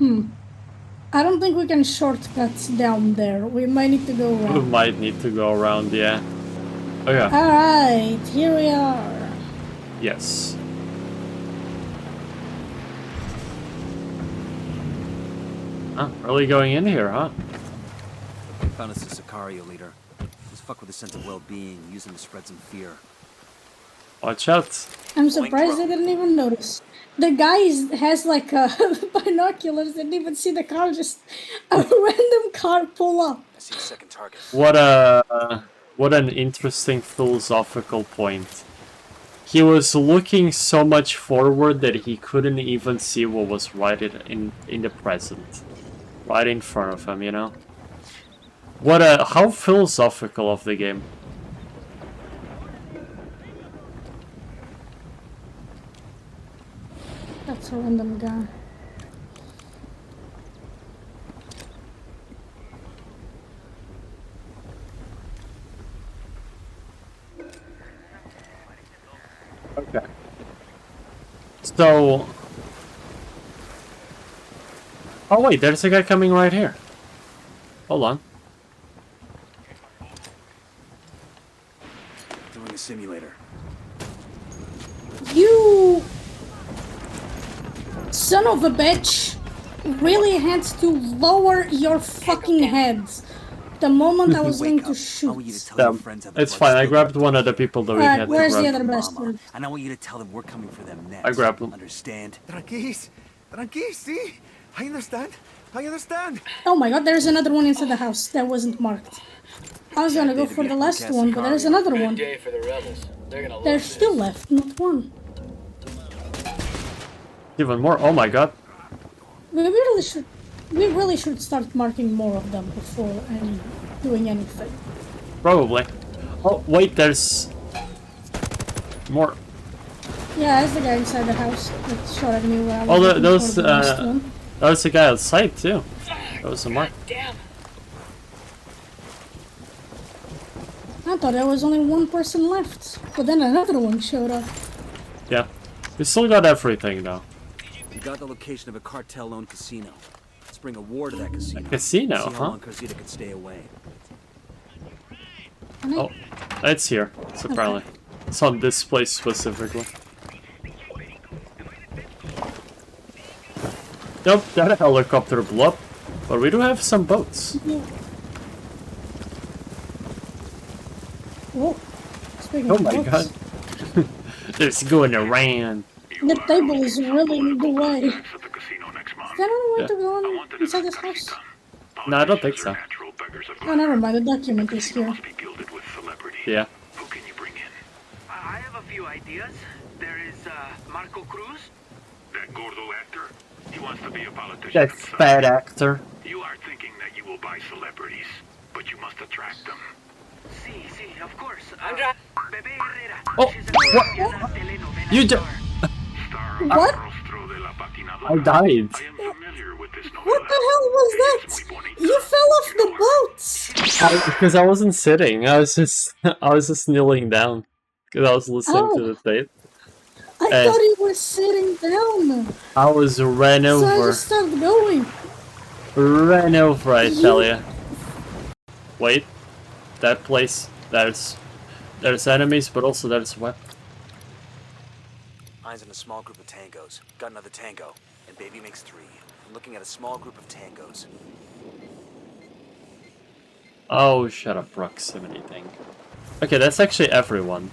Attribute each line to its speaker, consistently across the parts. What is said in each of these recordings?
Speaker 1: I don't think we can shortcut down there. We might need to go around.
Speaker 2: We might need to go around, yeah. Okay.
Speaker 1: Alright, here we are.
Speaker 2: Yes. Huh? Really going in here, huh?
Speaker 3: Found us a Sicario leader. Let's fuck with a sense of well-being, use him to spread some fear.
Speaker 2: Watch out.
Speaker 1: I'm surprised I didn't even notice. The guy has like binoculars, didn't even see the car, just a random car pull up.
Speaker 3: I see a second target.
Speaker 2: What an interesting philosophical point. He was looking so much forward that he couldn't even see what was right in the present. Right in front of him, you know? How philosophical of the game.
Speaker 1: That's a random guy.
Speaker 2: Okay. So... Oh wait, there's a guy coming right here. Hold on.
Speaker 3: Doing a simulator.
Speaker 1: You... son of a bitch! Really had to lower your fucking heads the moment I was going to shoot.
Speaker 2: It's fine, I grabbed one of the people that we had to grab.
Speaker 1: Where's the other bastard?
Speaker 3: And I want you to tell them we're coming for them next.
Speaker 2: I grabbed him.
Speaker 3: Understand?
Speaker 4: Tranquis, see? I understand.
Speaker 1: Oh my god, there's another one inside the house that wasn't marked. I was gonna go for the last one, but there's another one.
Speaker 5: Day for the rebels. They're gonna
Speaker 1: There's still left, not one.
Speaker 2: Even more? Oh my god.
Speaker 1: We really should start marking more of them before doing anything.
Speaker 2: Probably. Oh, wait, there's... more.
Speaker 1: Yeah, that's the guy inside the house that shot at me when I was
Speaker 2: Oh, that was the guy outside, too. That was a mark.
Speaker 5: Damn.
Speaker 1: I thought there was only one person left, but then another one showed up.
Speaker 2: Yeah. We still got everything, though.
Speaker 3: We got the location of a cartel-owned casino. Let's bring a war to that casino.
Speaker 2: Casino,
Speaker 3: See how
Speaker 2: huh?
Speaker 3: long Cressida could stay away.
Speaker 2: Oh, it's here. It's apparently. It's on this place specifically. Nope, that helicopter blew up. But we do have some boats.
Speaker 1: Yeah. Oh, speaking
Speaker 2: Oh
Speaker 1: of
Speaker 2: my
Speaker 1: boats,
Speaker 2: god. It's going around.
Speaker 1: the table is really in the way. Is there any way to go inside this house?
Speaker 2: No, I don't think so.
Speaker 1: Oh, never mind. The document is here.
Speaker 2: Yeah.
Speaker 6: Who can you bring in? I have a few ideas. There is Marco Cruz. That gordo actor. He wants to be a politician.
Speaker 2: That fat actor.
Speaker 6: You are thinking that you will buy celebrities, but you must attract them. See, of course. Bebe Herrera.
Speaker 2: Oh, what? You just...
Speaker 1: What?
Speaker 2: I died.
Speaker 1: What the hell was that? You fell off the boat!
Speaker 2: Because I wasn't sitting. I was just kneeling down. Because I was listening to the tape.
Speaker 1: I thought you were sitting down.
Speaker 2: I was ran over.
Speaker 1: So I just started going.
Speaker 2: Ran over, I tell ya. Wait. That place. There's enemies, but also there's weapons.
Speaker 3: Eyes in a small group of tangos. Got another tango. And baby makes 3. I'm looking at a small group of tangos.
Speaker 2: Oh, shut up, proximity thing. Okay, that's actually everyone.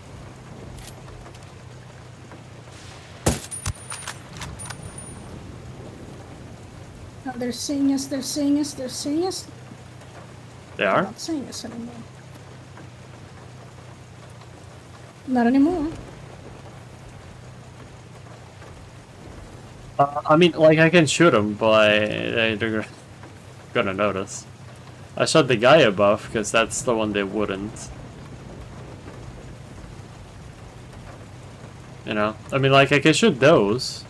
Speaker 1: Oh, they're seeing us, they're seeing us, they're seeing us.
Speaker 2: They
Speaker 1: They're
Speaker 2: are?
Speaker 1: not seeing us anymore. Not anymore.
Speaker 2: I mean, like, I can shoot them, but they're gonna notice. I shot the guy above, because that's the one they wouldn't. You know? I mean, like, I can shoot those.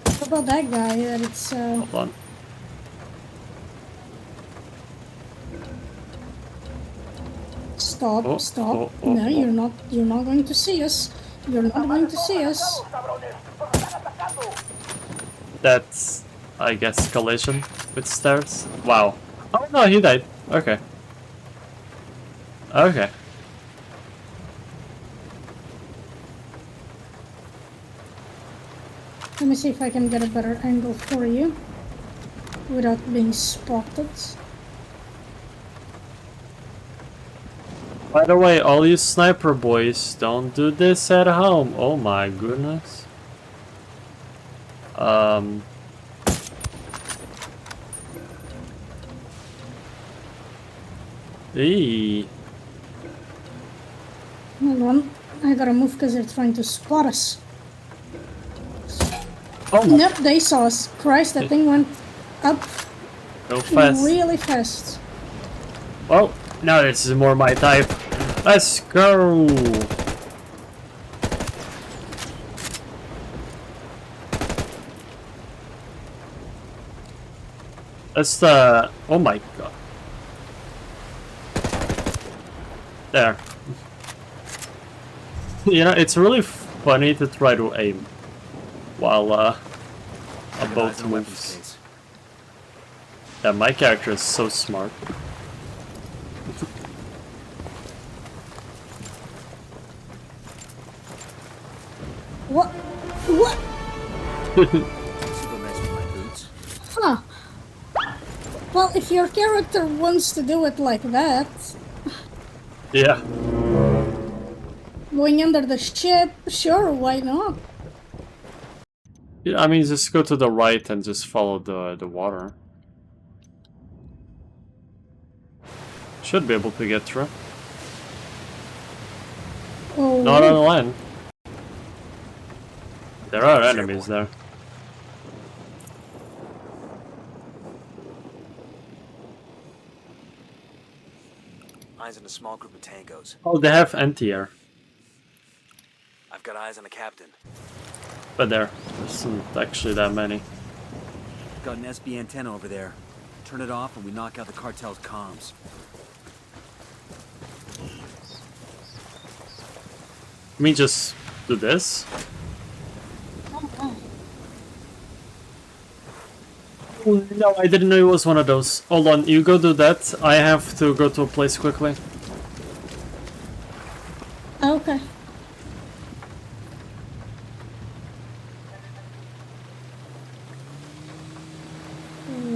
Speaker 1: What about that guy that it's,
Speaker 2: Hold on.
Speaker 1: Stop,
Speaker 2: Oh,
Speaker 1: stop.
Speaker 2: oh,
Speaker 1: No,
Speaker 2: oh.
Speaker 1: you're not going to see us. You're not going to see us.
Speaker 2: That's, I guess, collision with stairs. Wow. Oh no, he died. Okay. Okay.
Speaker 1: Let me see if I can get a better angle for you without being spotted.
Speaker 2: By the way, all you sniper boys, don't do this at home. Oh my goodness. Eee.
Speaker 1: Hold on, I gotta move because they're trying to spot us.
Speaker 2: Oh,
Speaker 1: Nope, they saw us. Christ, that thing went up
Speaker 2: go fast.
Speaker 1: really fast.
Speaker 2: Oh, now this is more my type. Let's go. That's the. Oh my god. There. You know, it's really funny to try to aim while a boat moves. Yeah, my character is so smart.
Speaker 1: What? What?
Speaker 3: Super nice with my boots.
Speaker 1: Huh. Well, if your character wants to do it like that,
Speaker 2: Yeah.
Speaker 1: going under the ship, sure, why not?
Speaker 2: Yeah, I mean, just go to the right and just follow the water. Should be able to get through.
Speaker 1: Oh,
Speaker 2: Not on land. There are enemies there.
Speaker 3: Eyes on a small group of tangos.
Speaker 2: Oh, they have anti-air.
Speaker 3: I've got eyes on the captain.
Speaker 2: But there isn't actually that many.
Speaker 3: Got an SB antenna over there. Turn it off and we knock out the cartel's comms.
Speaker 2: Let me just do this. Oh, no, I didn't know it was one of those. Hold on, you go do that. I have to go to a place quickly.
Speaker 1: okay.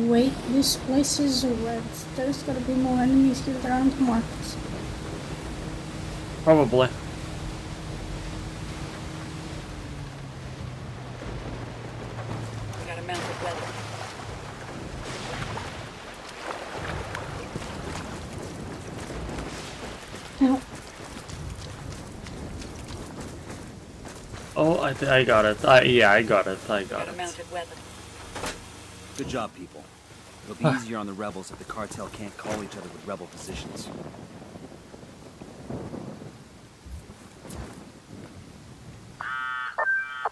Speaker 1: Wait, this place is red. There's gotta be more enemies here that aren't marked.
Speaker 2: Probably.
Speaker 7: Got a mounted weapon.
Speaker 1: Now,
Speaker 2: Oh, I got it. Yeah, I got it. I got
Speaker 7: Got a
Speaker 2: it.
Speaker 7: mounted weapon.
Speaker 3: Good job, people. It'll be easier on the rebels if the cartel can't call each other with rebel positions.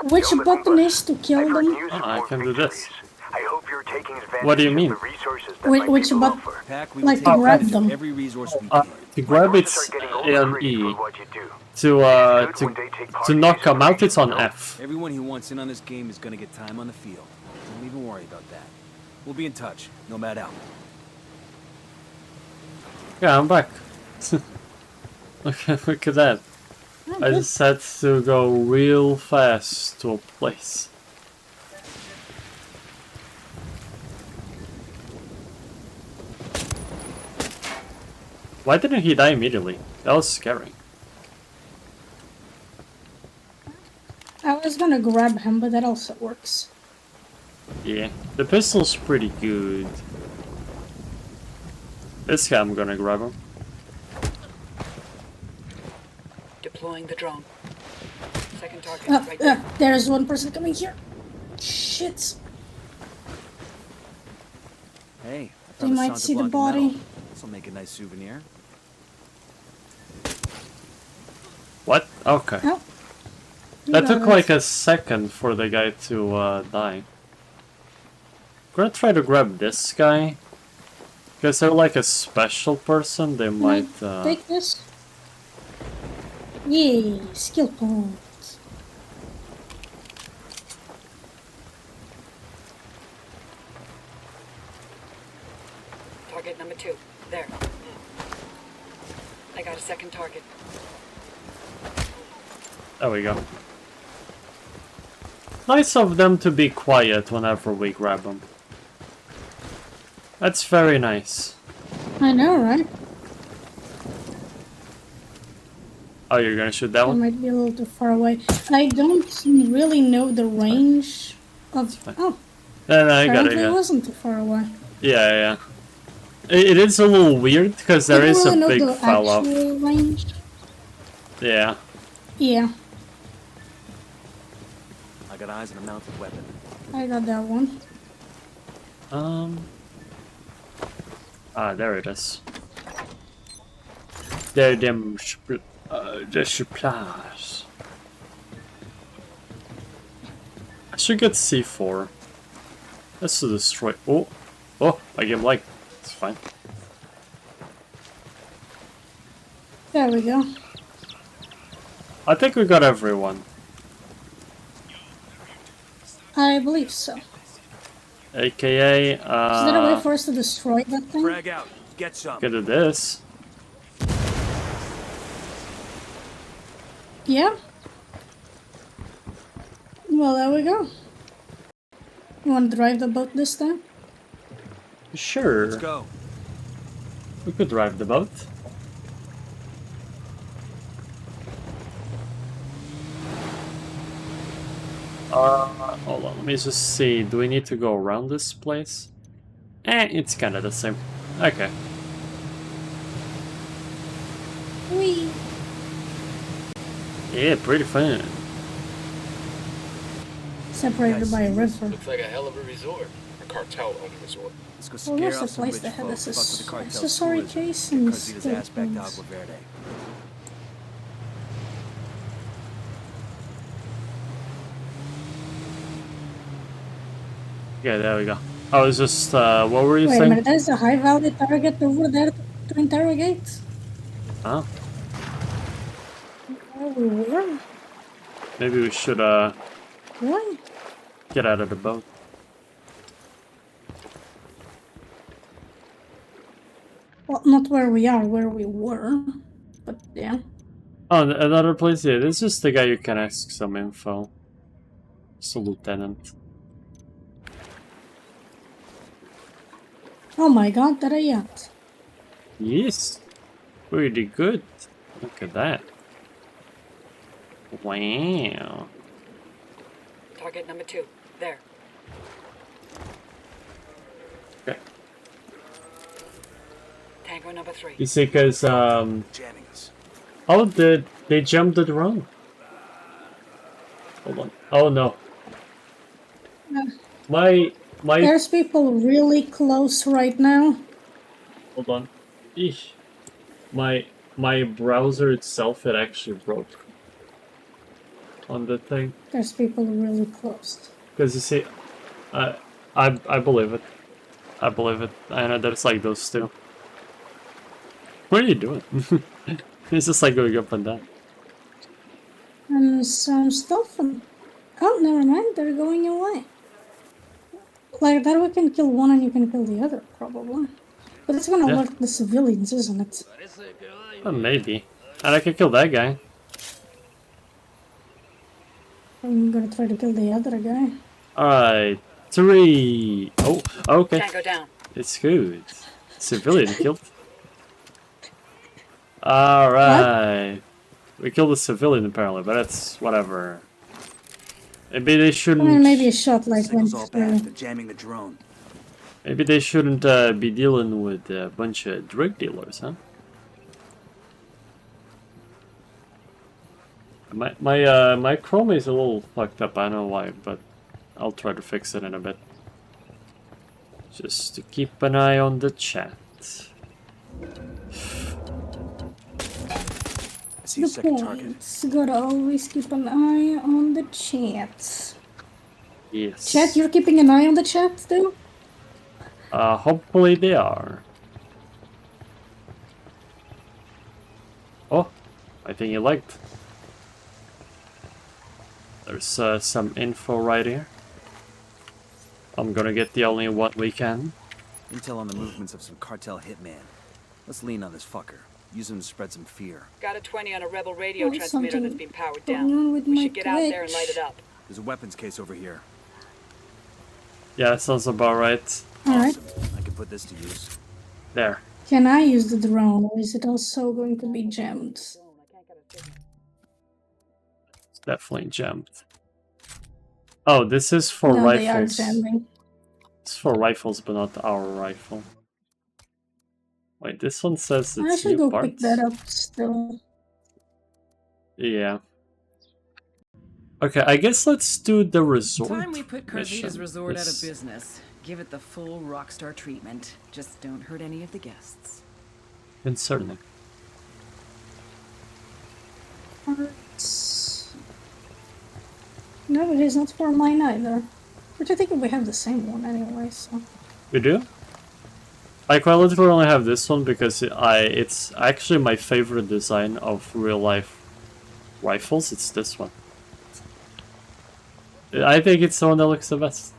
Speaker 1: which button is to kill them?
Speaker 2: Oh, I can do this.
Speaker 6: I hope you're taking advantage
Speaker 2: What do you mean?
Speaker 6: of the resources that
Speaker 1: Which,
Speaker 6: might
Speaker 1: which
Speaker 6: be
Speaker 1: button?
Speaker 6: offer.
Speaker 3: Pack, we
Speaker 1: Like
Speaker 3: will
Speaker 1: to
Speaker 3: take
Speaker 1: grab
Speaker 3: advantage of
Speaker 1: them.
Speaker 3: every resource we can.
Speaker 2: To grab
Speaker 6: Recruits
Speaker 2: it's
Speaker 6: are getting
Speaker 2: on
Speaker 6: overrated
Speaker 2: E.
Speaker 6: for what you do.
Speaker 2: To knock them out, it's on F.
Speaker 3: Everyone who wants in on this game is gonna get time on the field. Don't even worry about that. We'll be in touch. Nomad out.
Speaker 2: Yeah, I'm back. Look at that. I just had to go real fast to a place. Why didn't he die immediately? That was scary.
Speaker 1: I was gonna grab him, but that also works.
Speaker 2: Yeah, the pistol's pretty good. This guy, I'm gonna grab him.
Speaker 7: Deploying the drone. Second target right there.
Speaker 1: There's one person coming here. Shit.
Speaker 3: Hey, I
Speaker 1: They
Speaker 3: found a
Speaker 1: might
Speaker 3: Santa
Speaker 1: see the
Speaker 3: Blanca medal.
Speaker 1: body.
Speaker 3: This'll make a nice souvenir.
Speaker 2: What? Okay.
Speaker 1: Oh. You
Speaker 2: That
Speaker 1: got
Speaker 2: took
Speaker 1: it.
Speaker 2: like a second for the guy to die. I'm gonna try to grab this guy. Because they're like a special person, they
Speaker 1: Can
Speaker 2: might
Speaker 1: I take this? Yay, skill point.
Speaker 7: 2. There. I got a second target.
Speaker 2: There we go. Nice of them to be quiet whenever we grab them. That's very nice.
Speaker 1: I know, right?
Speaker 2: Oh, you're gonna shoot that
Speaker 1: I
Speaker 2: one?
Speaker 1: might be a little too far away. I don't really know the range of... Oh,
Speaker 2: No, I got it.
Speaker 1: apparently it
Speaker 2: Yeah,
Speaker 1: wasn't too far away.
Speaker 2: yeah. It is a little weird because there
Speaker 1: I
Speaker 2: is
Speaker 1: don't
Speaker 2: a
Speaker 1: really know
Speaker 2: big
Speaker 1: the
Speaker 2: fell off.
Speaker 1: actual range.
Speaker 2: Yeah.
Speaker 1: Yeah,
Speaker 3: I got eyes on a mounted weapon.
Speaker 1: I got that one.
Speaker 2: There it is. There, them, the supplies. I should get C4. That's to destroy. Oh, I get like. It's fine.
Speaker 1: There we go.
Speaker 2: I think we got everyone.
Speaker 1: I believe so.
Speaker 2: AKA,
Speaker 1: Is there a way for us to destroy that thing?
Speaker 3: Frag out. Get some.
Speaker 2: get at this.
Speaker 1: Yeah. Well, there we go. You want to drive the boat this time?
Speaker 2: Sure.
Speaker 3: Let's go.
Speaker 2: We could drive the boat. Hold on, let me just see. Do we need to go around this place? It's kind of the same. Okay.
Speaker 1: Whee!
Speaker 2: Yeah, pretty fun.
Speaker 1: Separated by a river.
Speaker 5: Looks like a hell of a resort. A cartel-owned resort.
Speaker 3: Let's go
Speaker 1: Well,
Speaker 3: scare
Speaker 1: there's
Speaker 3: off
Speaker 1: a
Speaker 3: some
Speaker 1: place
Speaker 3: rich
Speaker 1: that had
Speaker 3: folks.
Speaker 1: this
Speaker 3: Fuck with the cartel's
Speaker 1: accessory
Speaker 3: tourism.
Speaker 1: case
Speaker 3: Get
Speaker 1: and
Speaker 3: Cartita's ass back to
Speaker 1: things.
Speaker 3: Agua Verde.
Speaker 2: Yeah, there we go. I was just, what were you
Speaker 1: Wait a
Speaker 2: saying?
Speaker 1: minute, there's a high value target over there to interrogate?
Speaker 2: Huh?
Speaker 1: Where we were?
Speaker 2: Maybe we should,
Speaker 1: What?
Speaker 2: get out of the boat.
Speaker 1: Well, not where we are, where we were. But yeah.
Speaker 2: Oh, another place? Yeah, this is the guy you can ask some info. It's a lieutenant.
Speaker 1: Oh my god, there I yacht.
Speaker 2: Yes. Pretty good. Look at that. Wow.
Speaker 7: Target number 2. There.
Speaker 2: Okay.
Speaker 7: Tango number 3.
Speaker 2: You see, because,
Speaker 3: Jamming us.
Speaker 2: oh, they jumped the drone. Hold on. Oh, no. My,
Speaker 1: There's people really close right now.
Speaker 2: hold on. Eesh. My browser itself, it actually broke. On the thing.
Speaker 1: There's people really close.
Speaker 2: Because you see, I believe it. I believe it. I know there's like those two. What are you doing? It's just like going up and down.
Speaker 1: And some stuff. Oh, never mind. They're going away. Like that, we can kill one and you can kill the other, probably. But it's gonna
Speaker 2: Yeah.
Speaker 1: alert the civilians, isn't it?
Speaker 2: Maybe. And I could kill that guy.
Speaker 1: I'm gonna try to kill the other guy.
Speaker 2: Alright. 3. Oh, okay.
Speaker 7: Tango down.
Speaker 2: It's good. Civilian killed. Alright. We killed a civilian apparently, but that's whatever. Maybe they
Speaker 1: I
Speaker 2: shouldn't.
Speaker 1: mean, maybe a shot like went
Speaker 3: Signal's all bad.
Speaker 1: through.
Speaker 3: They're jamming the drone.
Speaker 2: Maybe they shouldn't be dealing with a bunch of drug dealers, huh? My Chrome is a little fucked up. I don't know why, but I'll try to fix it in a bit. Just to keep an eye on the chat.
Speaker 3: I see a
Speaker 1: The
Speaker 3: second target.
Speaker 1: points. Gotta always keep an eye on the chat.
Speaker 2: Yes.
Speaker 1: Chat, you're keeping an eye on the chat, too?
Speaker 2: Hopefully they are. Oh, I think you liked. There's some info right here. I'm gonna get the only one we can.
Speaker 3: Intel on the movements of some cartel hitman. Let's lean on this fucker. Use him to spread some fear.
Speaker 7: Got a 20 on a rebel radio
Speaker 1: Oh,
Speaker 7: transmitter that's
Speaker 1: something
Speaker 7: been powered
Speaker 1: going on
Speaker 7: down.
Speaker 1: with
Speaker 7: We
Speaker 1: my
Speaker 7: should get out there and light it
Speaker 1: Twitch.
Speaker 7: up.
Speaker 3: There's a weapons case over here.
Speaker 2: Yeah, sounds about right.
Speaker 1: Alright.
Speaker 3: I can put this to use.
Speaker 2: There.
Speaker 1: Can I use the drone, or is it also going to be jammed?
Speaker 2: It's definitely jammed. Oh, this is for
Speaker 1: No, they are
Speaker 2: rifles.
Speaker 1: jamming.
Speaker 2: It's for rifles, but not our rifle. Wait, this one says
Speaker 1: I
Speaker 2: it's
Speaker 1: should
Speaker 2: new
Speaker 1: go pick
Speaker 2: parts?
Speaker 1: that up still.
Speaker 2: Yeah. Okay, I guess let's do the resort
Speaker 8: Time we put Carlita's
Speaker 2: mission.
Speaker 8: resort out of
Speaker 2: This-
Speaker 8: business. Give it the full rockstar treatment. Just don't hurt any of the guests.
Speaker 2: Concerning.
Speaker 1: Parts. No, it is not for mine either. Which I think we have the same one anyway, so.
Speaker 2: We do? Like, I literally only have this one because it's actually my favorite design of real-life rifles. It's this one. I think it's the one that looks the best.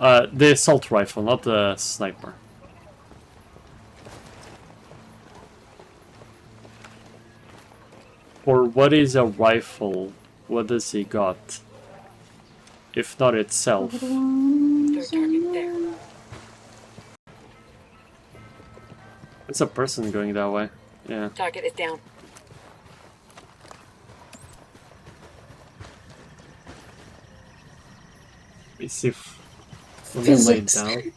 Speaker 2: The assault rifle, not the sniper. Or what is a rifle? What does he got? If not itself.
Speaker 7: Third target there.
Speaker 2: It's a person going that way. Yeah.
Speaker 7: Target is down.
Speaker 2: Let me see if... Let me lay
Speaker 1: Physics.
Speaker 2: down.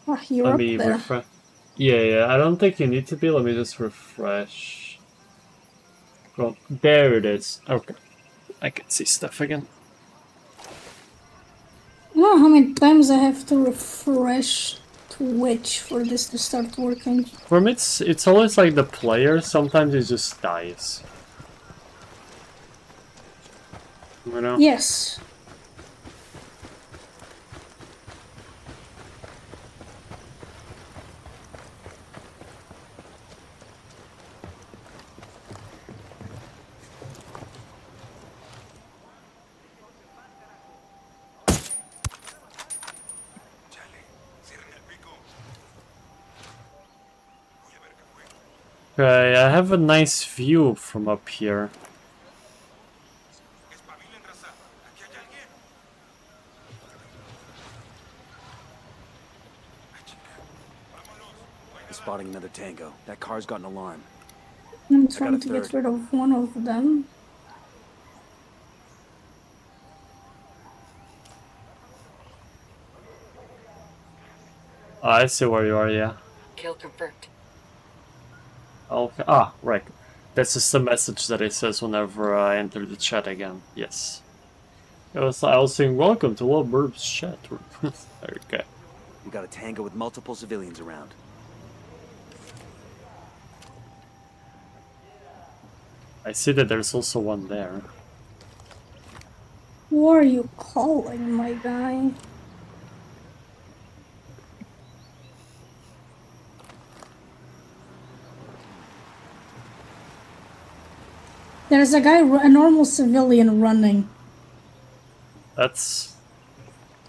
Speaker 1: Ah, you're
Speaker 2: Let
Speaker 1: up
Speaker 2: me
Speaker 1: there.
Speaker 2: refresh. Yeah, I don't think you need to be. Let me just refresh. Well, there it is. Okay. I can see stuff again.
Speaker 1: I don't know how many times I have to refresh Twitch for this to start working.
Speaker 2: For me, it's always like the player. Sometimes it just dies. You know?
Speaker 1: Yes.
Speaker 2: Okay, I have a nice view from up here.
Speaker 3: I'm spotting another tango. That car's got an alarm.
Speaker 1: I'm
Speaker 3: got
Speaker 1: trying
Speaker 3: a
Speaker 1: to get
Speaker 3: third.
Speaker 1: rid of one of them.
Speaker 2: Oh, I see where you are, yeah.
Speaker 7: Kill confirmed.
Speaker 2: Okay. Ah, right. That's just the message that it says whenever I enter the chat again. Yes. I was saying, welcome to Love Burb's chat room. Okay.
Speaker 3: We got a tango with multiple civilians around.
Speaker 2: I see that there's also one there.
Speaker 1: Who are you calling, my guy? There's a guy, a normal civilian running.
Speaker 2: That's...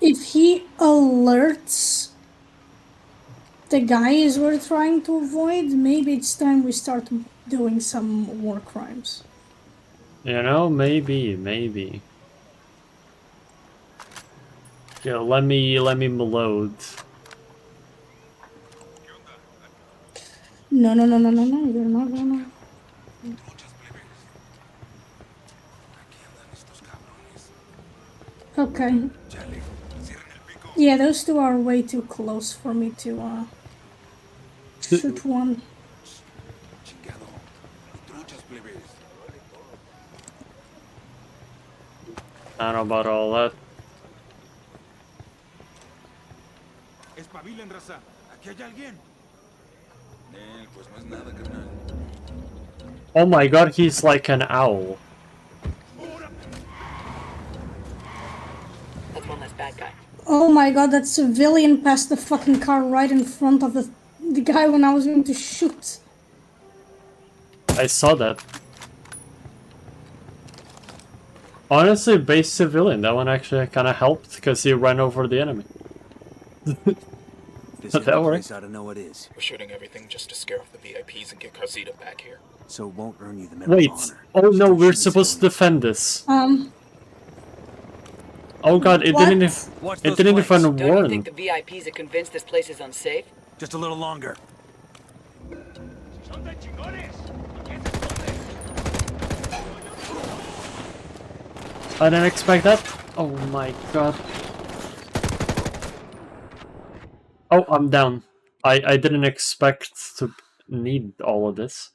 Speaker 1: If he alerts the guys we're trying to avoid, maybe it's time we start doing some war crimes.
Speaker 2: You know, maybe. Yeah, let me load.
Speaker 1: No, you're not gonna. Okay. Yeah, those two are way too close for me to shoot one.
Speaker 2: I don't know about all that.
Speaker 4: Espabilen, raza. Aquí hay alguien. Pues no es nada, carnal.
Speaker 2: Oh my god, he's like an owl.
Speaker 7: That's one less bad guy.
Speaker 1: Oh my god, that civilian passed the fucking car right in front of the guy when I was going to shoot.
Speaker 2: I saw that. Honestly, base civilian. That one actually kind of helped because he ran over the enemy.
Speaker 3: This
Speaker 2: That
Speaker 3: kind of
Speaker 2: worked.
Speaker 3: place ought to know what is.
Speaker 5: We're shooting everything just to scare off the VIPs and get Carzita back here.
Speaker 3: So it won't earn you the Medal
Speaker 2: Wait.
Speaker 3: of Honor.
Speaker 2: Oh no,
Speaker 3: Still
Speaker 2: we're
Speaker 3: shooting
Speaker 2: supposed to
Speaker 3: civilians.
Speaker 2: defend this.
Speaker 1: Um,
Speaker 2: Oh god, it
Speaker 1: What?
Speaker 2: didn't.
Speaker 3: Watch
Speaker 2: It
Speaker 3: those
Speaker 2: didn't
Speaker 3: flanks.
Speaker 2: even
Speaker 7: Don't you
Speaker 2: warn.
Speaker 7: think the VIPs are convinced this place is unsafe?
Speaker 3: Just a little longer.
Speaker 2: I didn't expect that. Oh my god. Oh, I'm down. I didn't expect to need all of this.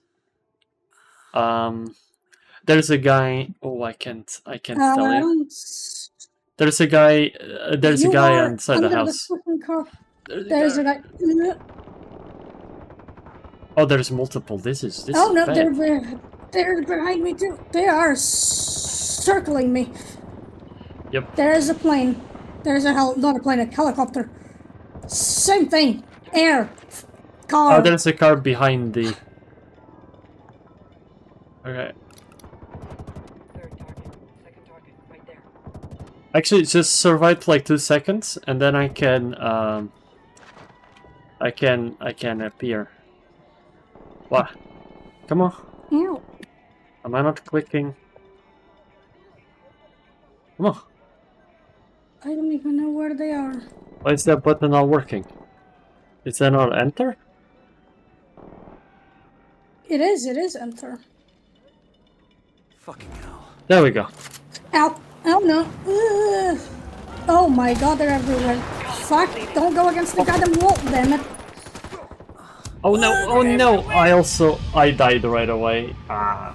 Speaker 2: There's a guy. Oh, I can't tell
Speaker 1: I
Speaker 2: you.
Speaker 1: don't.
Speaker 2: There's a guy. There's a
Speaker 1: You
Speaker 2: guy
Speaker 1: are
Speaker 2: inside the
Speaker 1: under
Speaker 2: house.
Speaker 1: fucking car.
Speaker 2: There's
Speaker 1: There's a guy.
Speaker 2: Oh, there's multiple. This is
Speaker 1: Oh no,
Speaker 2: bad.
Speaker 1: they're behind me too. They are circling me.
Speaker 2: Yep.
Speaker 1: There's a plane. There's a not a plane, a helicopter. Same thing. Air. Car.
Speaker 2: Oh, there's a car behind the. Okay.
Speaker 7: Third target, second target, right there.
Speaker 2: Actually, just survive like 2 seconds, and then I can appear. What? Come on.
Speaker 1: Ew.
Speaker 2: Am I not clicking? Come on.
Speaker 1: I don't even know where they are.
Speaker 2: Why is that button not working? Is that not enter?
Speaker 1: It is enter.
Speaker 3: Fucking hell.
Speaker 2: There we go.
Speaker 1: Ow. Oh no. Ugh. Oh my god, they're everywhere. Fuck, don't go against the goddamn wall, damn it.
Speaker 2: Oh no, I died right away. Ah.